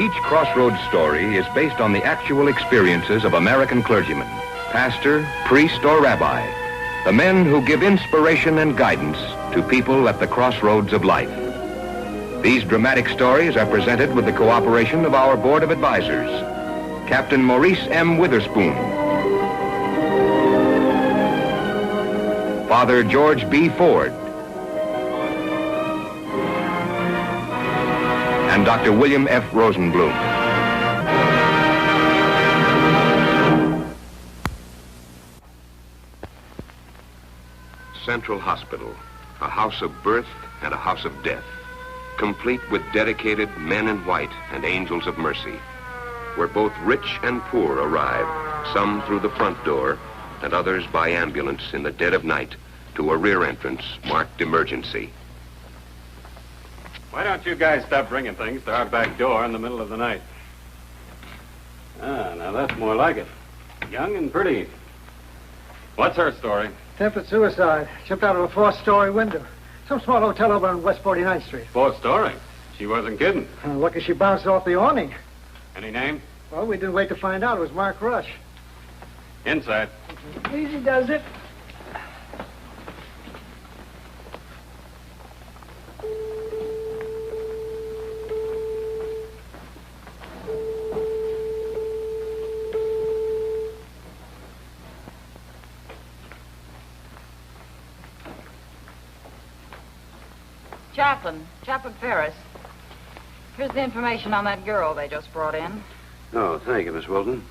Each Crossroads story is based on the actual experiences of American clergymen, pastor, priest, or rabbi, the men who give inspiration and guidance to people at the crossroads of life. These dramatic stories are presented with the cooperation of our Board of Advisors, Captain Maurice M. Witherspoon, Father George B. Ford, and Dr. William F. Rosenblum. Central Hospital, a house of birth and a house of death, complete with dedicated men in white and angels of mercy, where both rich and poor arrive, some through the front door and others by ambulance in the dead of night to a rear entrance marked emergency. Why don't you guys stop bringing things to our back door in the middle of the night? Ah, now that's more like it. Young and pretty. What's her story? Attempted suicide. Jumped out of a fourth-story window. Some small hotel over on West 49th Street. Fourth story? She wasn't kidding. Lucky she bounced off the awning. Any name? Well, we didn't wait to find out. It was Mark Rush. Inside. Easy does it. Chaplain Ferris. Here's the information on that girl they just brought in. Oh, thank you, Miss Wilton.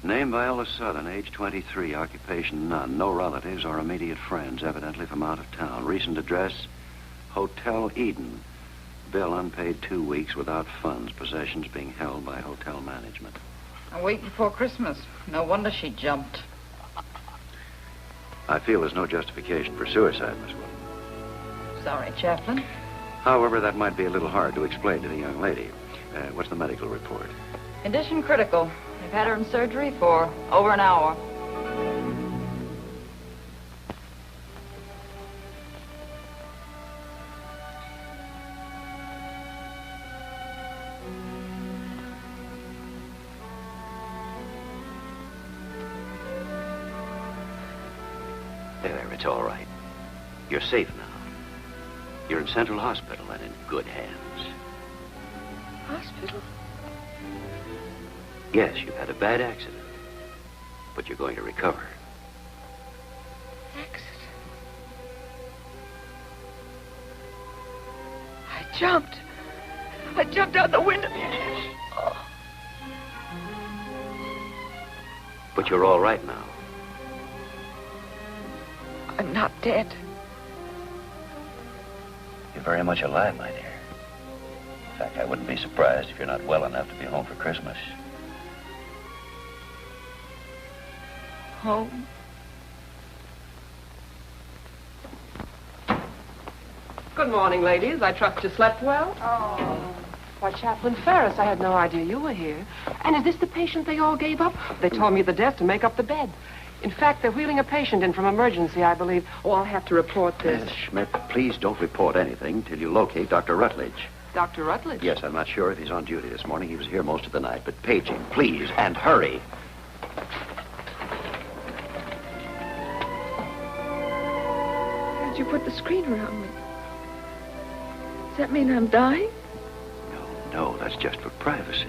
Name Viola Southern, age 23, occupation none, no relatives or immediate friends, evidently from out of town. Recent address, Hotel Eden. Bill unpaid 2 weeks without funds, possessions being held by hotel management. A week before Christmas. No wonder she jumped. I feel there's no justification for suicide, Miss Wilton. Sorry, Chaplain. However, that might be a little hard to explain to the young lady. What's the medical report? Condition critical. They've had her in surgery for over an hour. There, it's all right. You're safe now. You're in Central Hospital and in good hands. Hospital? Yes, you've had a bad accident, but you're going to recover. Accident? I jumped. I jumped out the window. Oh. But you're all right now. I'm not dead. You're very much alive, my dear. In fact, I wouldn't be surprised if you're not well enough to be home for Christmas. Home? Good morning, ladies. I trust you slept well. Oh. Why, Chaplain Ferris, I had no idea you were here. And is this the patient they all gave up? They told me at the desk to make up the bed. In fact, they're wheeling a patient in from emergency, I believe. Oh, I'll have to report this. Miss Schmidt, please don't report anything till you locate Dr. Rutledge. Dr. Rutledge? Yes, I'm not sure if he's on duty this morning. He was here most of the night, but page him, please, and hurry. How'd you put the screen around me? Does that mean I'm dying? No, that's just for privacy.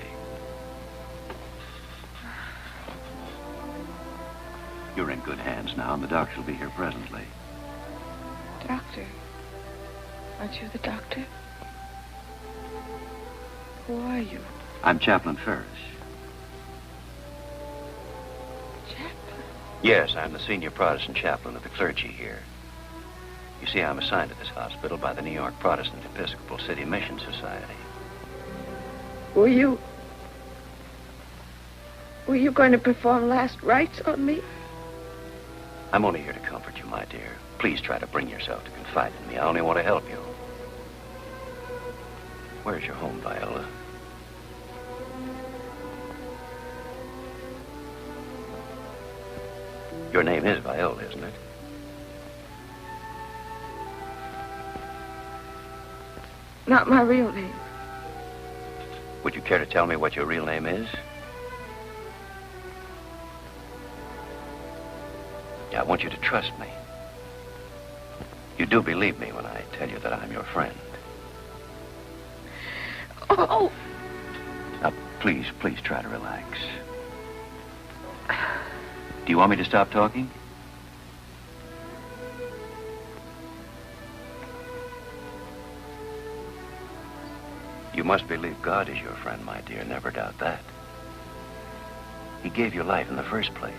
You're in good hands now, and the doctor will be here presently. Doctor? Aren't you the doctor? Who are you? I'm Chaplain Ferris. Chaplain? Yes, I'm the senior Protestant chaplain of the clergy here. You see, I'm assigned to this hospital by the New York Protestant Episcopal City Mission Society. Were you going to perform last rites on me? I'm only here to comfort you, my dear. Please try to bring yourself to confide in me. I only want to help you. Where's your home, Viola? Your name is Viola, isn't it? Not my real name. Would you care to tell me what your real name is? I want you to trust me. You do believe me when I tell you that I'm your friend. Oh! Now, please try to relax. Do you want me to stop talking? You must believe God is your friend, my dear. Never doubt that. He gave you life in the first place.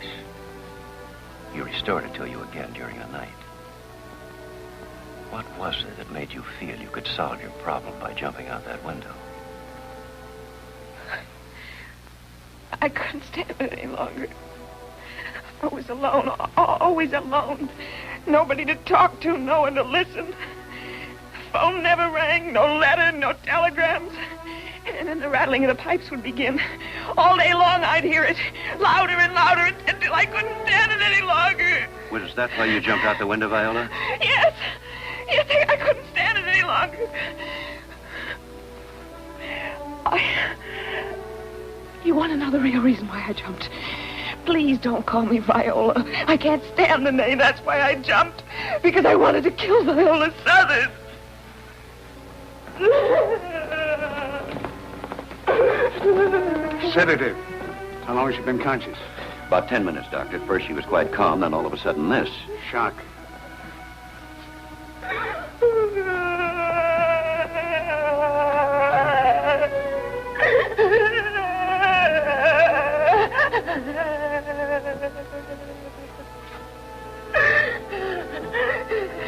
He restored it to you again during the night. What was it that made you feel you could solve your problem by jumping out that window? I couldn't stand it any longer. I was alone, always alone. Nobody to talk to, no one to listen. The phone never rang, no letter, no telegrams. And then the rattling of the pipes would begin. All day long I'd hear it, louder and louder, until I couldn't stand it any longer. Was that why you jumped out the window, Viola? Yes, I couldn't stand it any longer. You want to know the real reason why I jumped? Please don't call me Viola. I can't stand the name. That's why I jumped. Because I wanted to kill Viola Southern. Sedative. How long has she been conscious? About 10 minutes, Doctor. At first she was quite calm, then all of a sudden this. Shock.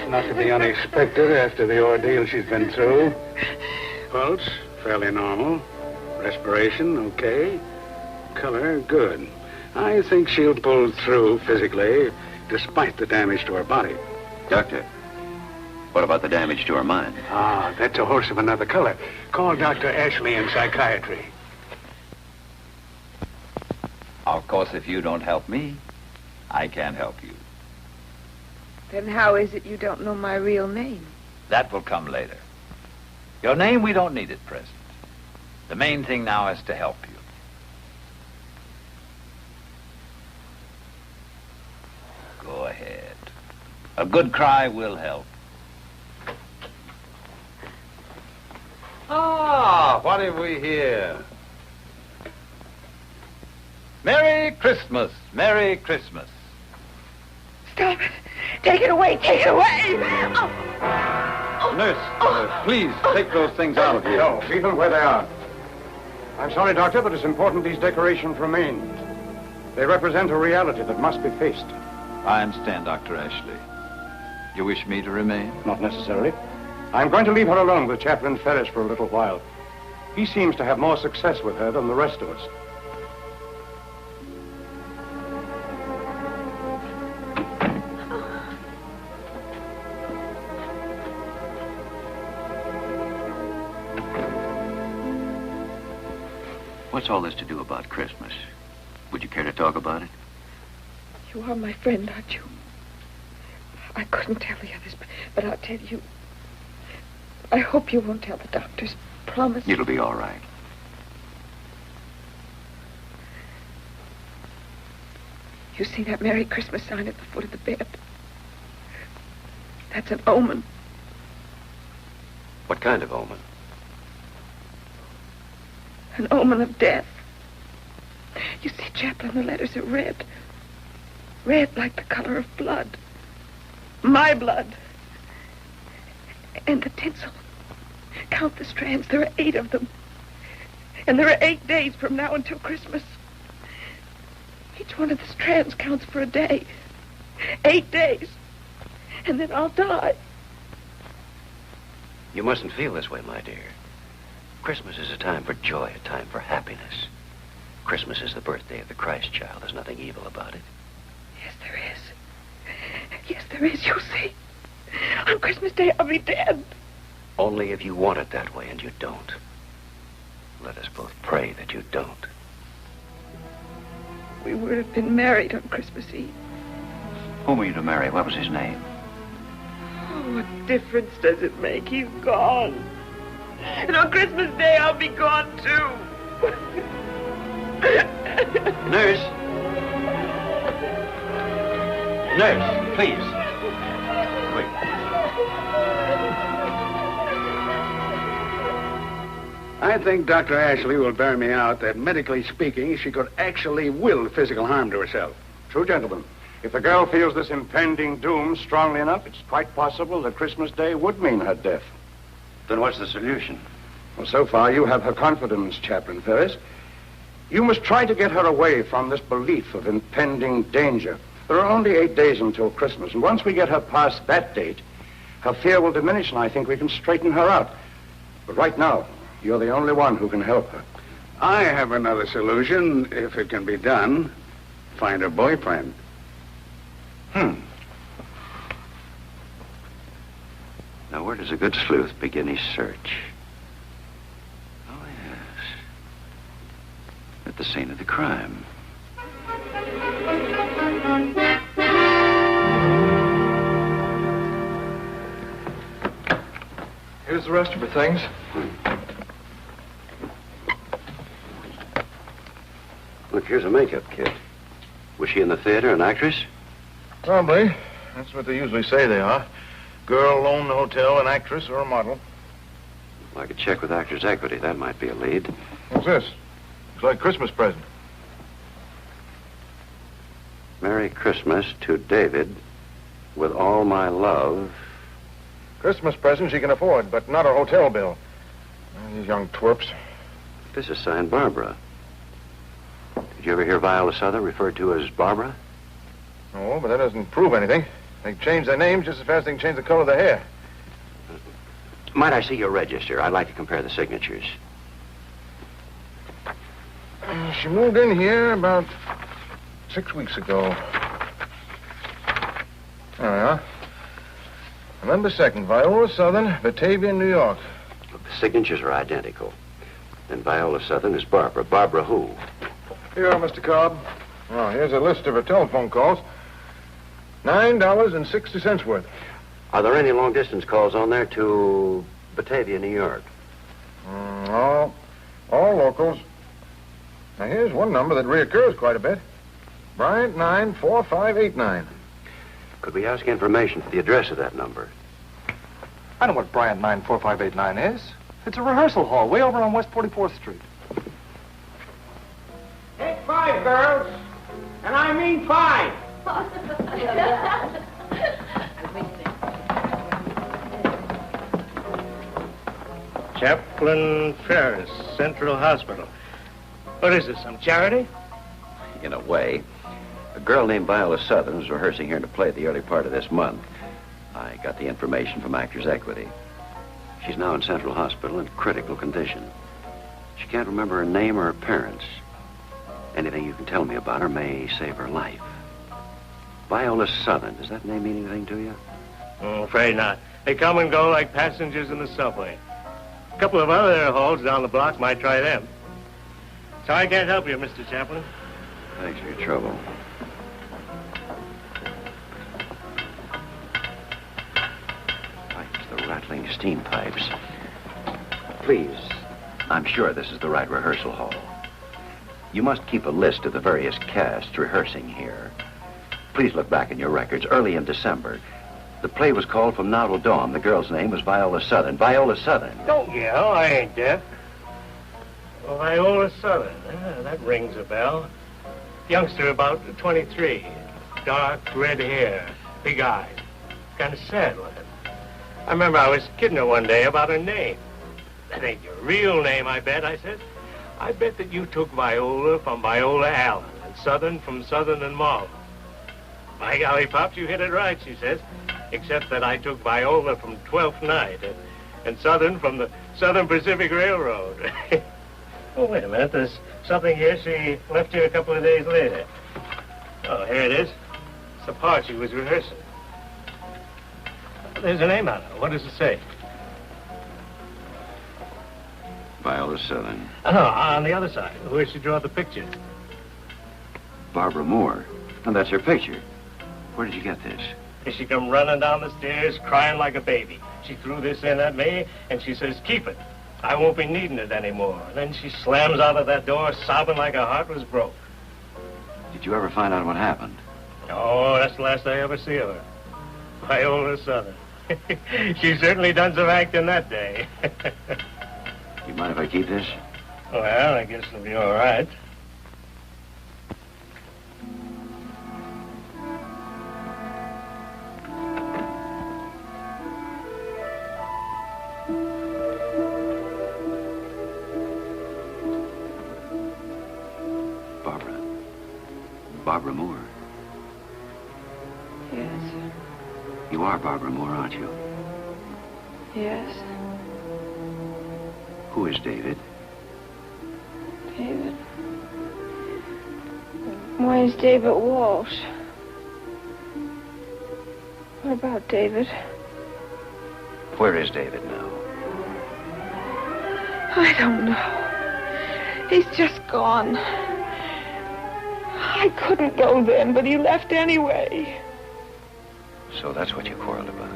Not to be unexpected after the ordeal she's been through. Pulse, fairly normal. Respiration, okay. Color, good. I think she'll pull through physically, despite the damage to her body. Doctor, what about the damage to her mind? Ah, that's a horse of another color. Call Dr. Ashley in psychiatry. Of course, if you don't help me, I can't help you. Then how is it you don't know my real name? That will come later. Your name we don't need at present. The main thing now is to help you. Go ahead. A good cry will help. Ah, what have we here? Merry Christmas, Merry Christmas. Stop it. Take it away, take it away. Nurse, please take those things out of here. No, leave them where they are. I'm sorry, Doctor, but it's important these decorations remain. They represent a reality that must be faced. I understand, Dr. Ashley. You wish me to remain? Not necessarily. I'm going to leave her alone with Chaplain Ferris for a little while. He seems to have more success with her than the rest of us. What's all this to do about Christmas? Would you care to talk about it? You are my friend, aren't you? I couldn't tell the others, but I'll tell you. I hope you won't tell the doctors. Promise. It'll be all right. You see that Merry Christmas sign at the foot of the bed? That's an omen. What kind of omen? An omen of death. You see, Chaplain, the letters are red. Red like the color of blood. My blood. And the tinsel. Count the strands. There are 8 of them. And there are 8 days from now until Christmas. Each one of the strands counts for a day. 8 days. And then I'll die. You mustn't feel this way, my dear. Christmas is a time for joy, a time for happiness. Christmas is the birthday of the Christ child. There's nothing evil about it. Yes, there is. Yes, there is. You'll see. On Christmas Day, I'll be dead. Only if you want it that way, and you don't. Let us both pray that you don't. We would have been married on Christmas Eve. Whom were you to marry? What was his name? Oh, what difference does it make? He's gone. And on Christmas Day, I'll be gone, too. Nurse. Nurse, please. Quick. I think Dr. Ashley will bear me out that, medically speaking, she could actually will physical harm to herself. True, gentlemen. If the girl feels this impending doom strongly enough, it's quite possible that Christmas Day would mean her death. Then what's the solution? Well, so far, you have her confidence, Chaplain Ferris. You must try to get her away from this belief of impending danger. There are only 8 days until Christmas, and once we get her past that date, her fear will diminish, and I think we can straighten her out. But right now, you're the only one who can help her. I have another solution, if it can be done. Find her boyfriend. Now, where does a good sleuth begin his search? Oh, yes. At the scene of the crime. Here's the rest of her things. Look, here's a makeup kit. Was she in the theater, an actress? Probably. That's what they usually say they are. Girl loaned the hotel, an actress or a model. Well, I could check with Actors Equity. That might be a lead. What's this? It's like a Christmas present. Merry Christmas to David, with all my love. Christmas present she can afford, but not a hotel bill. These young twerps. This is signed Barbara. Did you ever hear Viola Southern referred to as Barbara? No, but that doesn't prove anything. They change their names just as fast as they can change the color of their hair. Might I see your register? I'd like to compare the signatures. She moved in here about 6 weeks ago. There we are. November 2nd, Viola Southern, Batavia, New York. Look, the signatures are identical. And Viola Southern is Barbara. Barbara who? Here you are, Mr. Cobb. Oh, here's a list of her telephone calls. $9.60 worth. Are there any long-distance calls on there to Batavia, New York? All locals. Now, here's one number that reoccurs quite a bit. Bryant 94589. Could we ask information for the address of that number? I know what Bryant 94589 is. It's a rehearsal hall way over on West 44th Street. Take 5, girls. And I mean 5. Chaplain Ferris, Central Hospital. What is this, some charity? In a way. A girl named Viola Southern was rehearsing here in a play the early part of this month. I got the information from Actors Equity. She's now in Central Hospital in critical condition. She can't remember her name or her parents. Anything you can tell me about her may save her life. Viola Southern, does that name mean anything to you? I'm afraid not. They come and go like passengers in the subway. A couple of other halls down the block might try them. So I can't help you, Mr. Chaplain. Thanks for your trouble. Pipes, the rattling steam pipes. Please, I'm sure this is the right rehearsal hall. You must keep a list of the various casts rehearsing here. Please look back in your records. Early in December, the play was called From Now Till Dawn. The girl's name was Viola Southern. Viola Southern. Don't yell. I ain't deaf. Well, Viola Southern. That rings a bell. Youngster about 23. Dark red hair. Big eyes. Kind of sad looking. I remember I was kidding her one day about her name. That ain't your real name, I bet, I said. I bet that you took Viola from Viola Allen and Southern from Southern and Marlon. My golly, Pops, you hit it right, she says. Except that I took Viola from 12th Night and Southern from the Southern Pacific Railroad. Oh, wait a minute. There's something here she left here a couple of days later. Oh, here it is. It's the part she was rehearsing. There's a name on it. What does it say? Viola Southern. Oh, on the other side, where she drew the picture. Barbara Moore. Oh, that's her picture. Where did you get this? And she come running down the stairs, crying like a baby. She threw this in at me, and she says, keep it. I won't be needing it anymore. Then she slams out of that door, sobbing like her heart was broke. Did you ever find out what happened? Oh, that's the last I ever see of her. My oldest Southern. She certainly done some acting that day. You mind if I keep this? Well, I guess it'll be all right. Barbara Moore. Yes. You are Barbara Moore, aren't you? Yes. Who is David? David. Mine's David Walsh. What about David? Where is David now? I don't know. He's just gone. I couldn't go then, but he left anyway. So that's what you quarreled about.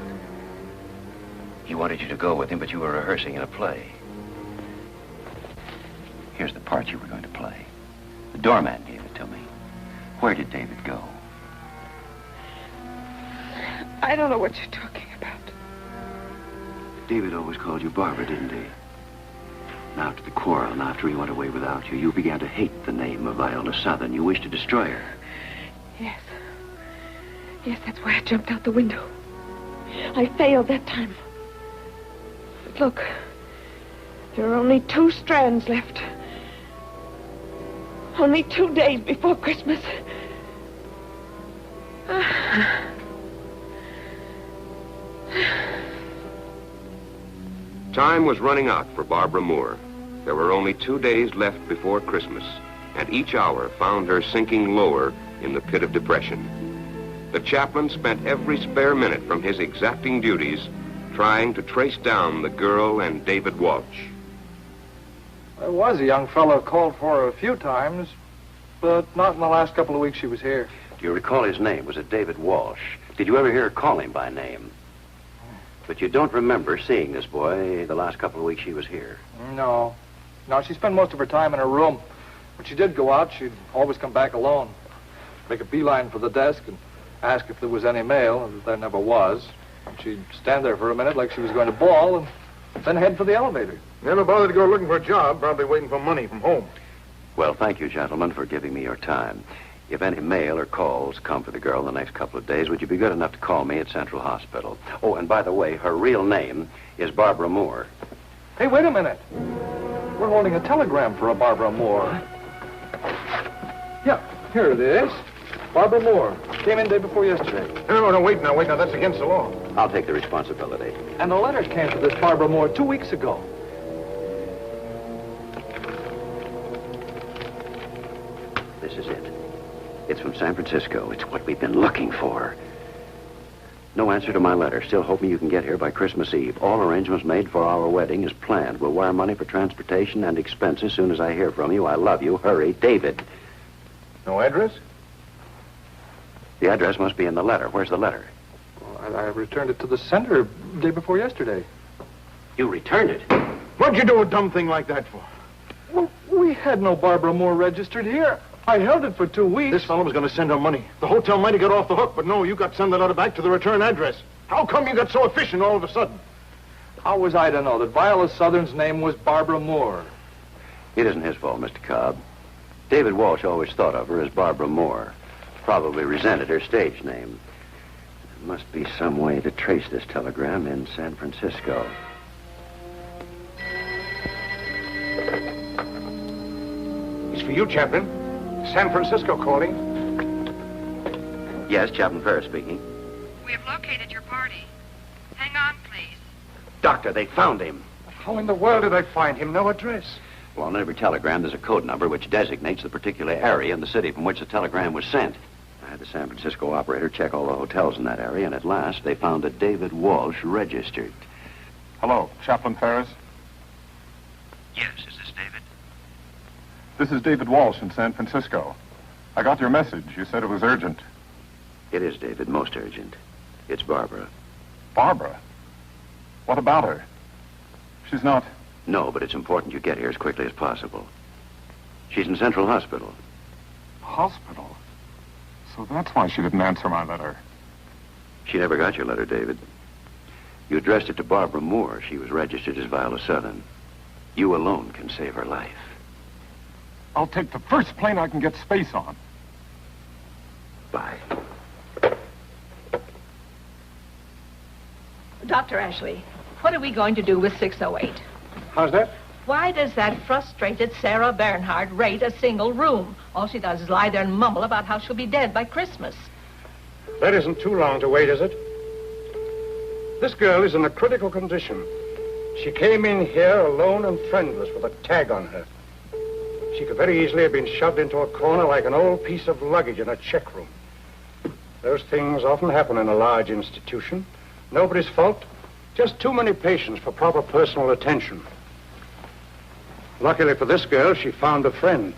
He wanted you to go with him, but you were rehearsing in a play. Here's the part you were going to play. The doorman gave it to me. Where did David go? I don't know what you're talking about. David always called you Barbara, didn't he? Now, after the quarrel and after he went away without you, you began to hate the name of Viola Southern. You wished to destroy her. Yes. Yes, that's why I jumped out the window. I failed that time. But look, there are only 2 strands left. Only 2 days before Christmas. Time was running out for Barbara Moore. There were only 2 days left before Christmas, and each hour found her sinking lower in the pit of depression. The chaplain spent every spare minute from his exacting duties trying to trace down the girl and David Walsh. There was a young fellow called for her a few times, but not in the last couple of weeks she was here. Do you recall his name? Was it David Walsh? Did you ever hear her call him by name? But you don't remember seeing this boy the last couple of weeks she was here? No. No, she spent most of her time in her room. When she did go out, she'd always come back alone. Make a beeline for the desk and ask if there was any mail, and there never was. And she'd stand there for a minute like she was going to bawl, and then head for the elevator. Never bothered to go looking for a job, probably waiting for money from home. Well, thank you, gentlemen, for giving me your time. If any mail or calls come for the girl in the next couple of days, would you be good enough to call me at Central Hospital? Oh, and by the way, her real name is Barbara Moore. Hey, wait a minute. We're holding a telegram for a Barbara Moore. Yeah, here it is. Barbara Moore. Came in day before yesterday. No, wait now. That's against the law. I'll take the responsibility. And a letter came to this Barbara Moore 2 weeks ago. This is it. It's from San Francisco. It's what we've been looking for. No answer to my letter. Still hoping you can get here by Christmas Eve. All arrangements made for our wedding is planned. We'll wire money for transportation and expenses as soon as I hear from you. I love you. Hurry. David. No address? The address must be in the letter. Where's the letter? Well, I returned it to the center day before yesterday. You returned it? What'd you do a dumb thing like that for? Well, we had no Barbara Moore registered here. I held it for 2 weeks. This fellow was going to send her money. The hotel might have got off the hook, but no, you got to send the letter back to the return address. How come you got so efficient all of a sudden? How was I to know that Viola Southern's name was Barbara Moore? It isn't his fault, Mr. Cobb. David Walsh always thought of her as Barbara Moore. Probably resented her stage name. There must be some way to trace this telegram in San Francisco. It's for you, Chaplain. San Francisco calling. Yes, Chaplain Ferris speaking. We have located your party. Hang on, please. Doctor, they found him. How in the world did I find him? No address. Well, on every telegram, there's a code number which designates the particular area in the city from which the telegram was sent. I had the San Francisco operator check all the hotels in that area, and at last they found a David Walsh registered. Hello, Chaplain Ferris? Yes, is this David? This is David Walsh in San Francisco. I got your message. You said it was urgent. It is, David, most urgent. It's Barbara. Barbara? What about her? She's not... No, but it's important you get here as quickly as possible. She's in Central Hospital. Hospital? So that's why she didn't answer my letter. She never got your letter, David. You addressed it to Barbara Moore. She was registered as Viola Southern. You alone can save her life. I'll take the first plane I can get space on. Bye. Dr. Ashley, what are we going to do with 608? How's that? Why does that frustrated Sarah Bernhardt rate a single room? All she does is lie there and mumble about how she'll be dead by Christmas. That isn't too long to wait, is it? This girl is in a critical condition. She came in here alone and friendless with a tag on her. She could very easily have been shoved into a corner like an old piece of luggage in a check room. Those things often happen in a large institution. Nobody's fault. Just too many patients for proper personal attention. Luckily for this girl, she found a friend.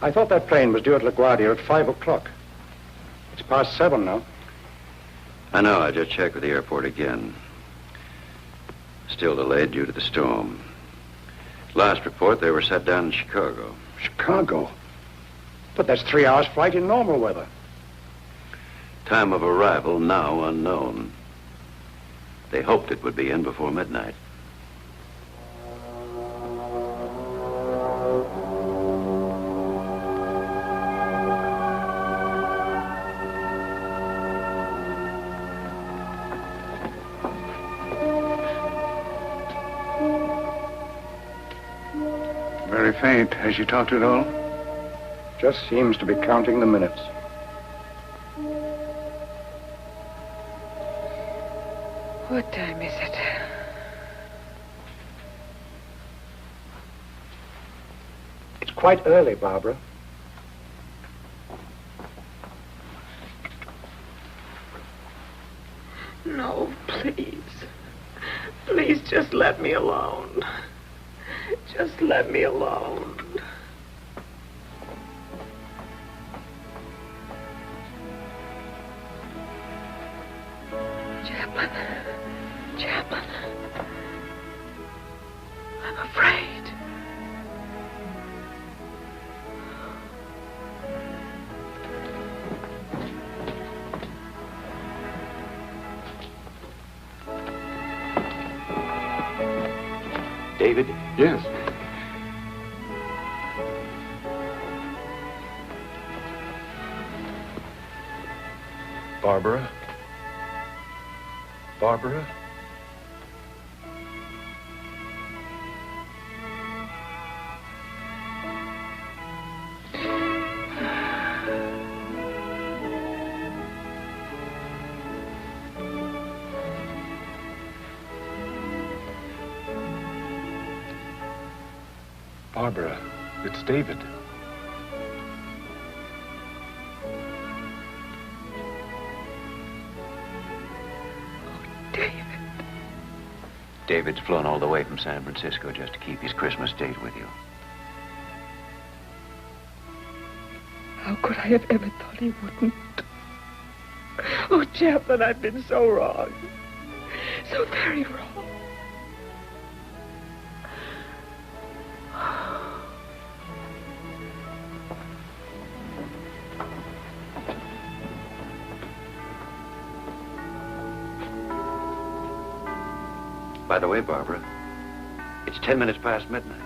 I thought that plane was due at LaGuardia at 5 o'clock. It's past 7 now. I know. I just checked with the airport again. Still delayed due to the storm. Last report, they were set down in Chicago. Chicago? But that's 3 hours flight in normal weather. Time of arrival now unknown. They hoped it would be in before midnight. Very faint. Has she talked at all? Just seems to be counting the minutes. What time is it? It's quite early, Barbara. No, please. Please just let me alone. Just let me alone. Chaplain. Chaplain. I'm afraid. David? Yes. Barbara? Barbara? Barbara, it's David. David's flown all the way from San Francisco just to keep his Christmas date with you. How could I have ever thought he wouldn't? Oh, Chaplain, I've been so wrong. So very wrong. By the way, Barbara, it's 10 minutes past midnight.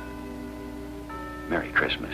Merry Christmas.